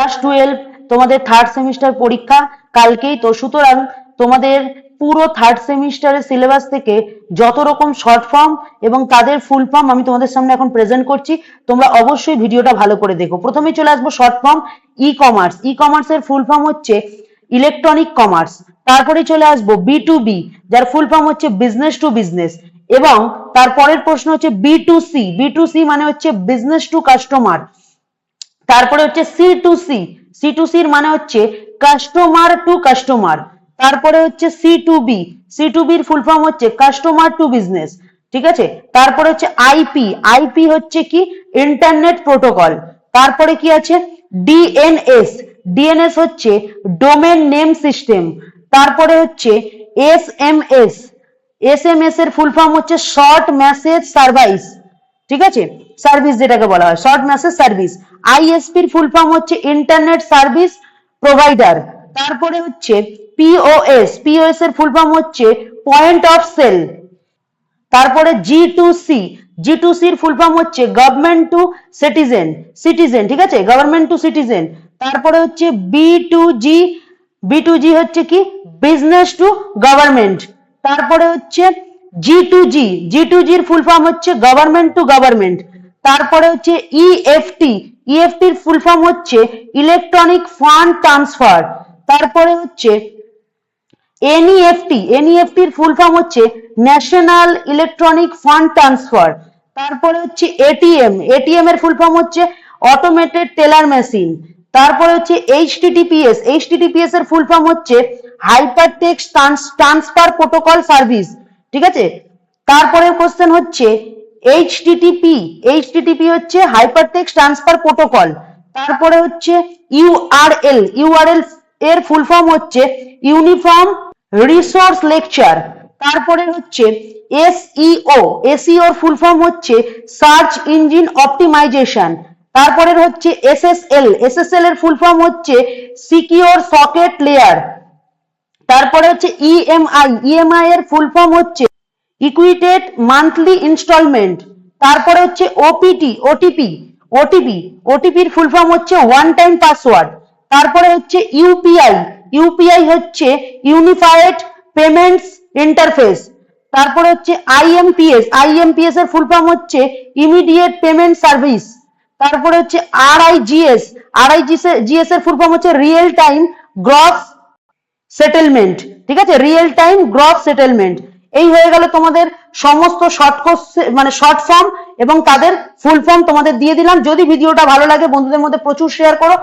Class 12 তোমাদের third semester পরীক্ষা কালকেই, তো সুতরাং তোমাদের পুরো থার্ড সেমিস্টারের সিলেবাস থেকে যত রকম শর্ট ফর্ম এবং তাদের ফুল ফর্ম আমি তোমাদের সামনে এখন প্রেজেন্ট করছি। তোমরা অবশ্যই ভিডিওটা ভালো করে দেখো। প্রথমেই চলে আসবো শর্ট ফর্ম ই কমার্স। ই কমার্সের ফুল ফর্ম হচ্ছে ইলেকট্রনিক কমার্স। তারপরে চলে আসবো B2B, যার ফুল ফর্ম হচ্ছে বিজনেস টু বিজনেস। এবং তারপরের প্রশ্ন হচ্ছে B2C। B2C মানে হচ্ছে বিজনেস টু কাস্টমার। তারপরে হচ্ছে C2C। C2C এর মানে হচ্ছে কাস্টমার টু কাস্টমার। তারপরে হচ্ছে C2B। C2B এর ফুল ফর্ম হচ্ছে কাস্টমার টু বিজনেস। ঠিক আছে। তারপরে হচ্ছে আইপি। আইপি হচ্ছে কি ইন্টারনেট প্রোটোকল। তারপরে কি আছে ডিএনএস। ডিএনএস হচ্ছে ডোমেন নেম সিস্টেম। তারপরে হচ্ছে এসএমএস। এসএমএস এর ফুল ফর্ম হচ্ছে শর্ট মেসেজ সার্ভিস। ঠিক আছে, সার্ভিস যেটাকে বলা হয় শর্ট মেসেজ সার্ভিস। আইএসপির ফুল ফর্ম হচ্ছে ইন্টারনেট সার্ভিস প্রোভাইডার। তারপরে হচ্ছে পিওএস। পিওএস এর ফুল ফর্ম হচ্ছে পয়েন্ট অফ সেল। তারপরে G2C। G2C এর ফুল ফর্ম হচ্ছে গভর্নমেন্ট টু সিটিজেন। সিটিজেন, ঠিক আছে, গভর্নমেন্ট টু সিটিজেন। তারপরে হচ্ছে B2G। B2G হচ্ছে কি বিজনেস টু গভর্নমেন্ট। তারপরে হচ্ছে G2G। G2G এর ফুল ফর্ম হচ্ছে গভর্নমেন্ট টু গভর্নমেন্ট। তারপরে হচ্ছে EFT। EFT এর ফুল ফর্ম হচ্ছে ইলেকট্রনিক ফান্ড ট্রান্সফার। তারপরে হচ্ছে NEFT। NEFT এর ফুল ফর্ম হচ্ছে ন্যাশনাল ইলেকট্রনিক ফান্ড ট্রান্সফার। তারপরে হচ্ছে ATM। ATM এর ফুল ফর্ম হচ্ছে অটোমেটেড টেলার মেশিন। তারপরে হচ্ছে HTTPS। HTTPS এর ফুল ফর্ম হচ্ছে হাইপারটেক্সট ট্রান্সফার প্রোটোকল সার্ভিস। ঠিক আছে। তারপরে কোশ্চেন হচ্ছে HTTP। HTTP হচ্ছে হাইপারটেক্সট ট্রান্সফার প্রোটোকল। তারপরে হচ্ছে URL। URL এর ফুল ফর্ম হচ্ছে ইউনিফর্ম রিসোর্স লেকচার। তারপরে হচ্ছে SEO। SEO এর ফুল ফর্ম হচ্ছে সার্চ ইঞ্জিন অপটিমাইজেশন। তারপরে হচ্ছে SSL। SSL এর ফুল ফর্ম হচ্ছে সিকিউর সকেট লেয়ার। তারপরে হচ্ছে EMI। EMI এর ফুল ফর্ম হচ্ছে ইকুইটেড মান্থলি ইনস্টলমেন্ট। তারপরে হচ্ছে OPT। OTP। OTP এর ফুল ফর্ম হচ্ছে ওয়ান টাইম পাসওয়ার্ড। তারপরে হচ্ছে UPI। UPI হচ্ছে ইউনিফাইড পেমেন্টস ইন্টারফেস। তারপরে হচ্ছে IMPS। IMPS এর ফুল ফর্ম হচ্ছে ইমিডিয়েট পেমেন্ট সার্ভিস। তারপরে হচ্ছে RIGS। RIGS এর ফুল ফর্ম হচ্ছে রিয়েল টাইম গ্রস সেটেলমেন্ট। ঠিক আছে, রিয়েল টাইম গ্রস সেটেলমেন্ট। এই হয়ে গেল তোমাদের সমস্ত শর্ট কোর্স মানে শর্ট ফর্ম এবং তাদের ফুল ফর্ম তোমাদের দিয়ে দিলাম। যদি ভিডিওটা ভালো লাগে বন্ধুদের মধ্যে প্রচুর শেয়ার করো।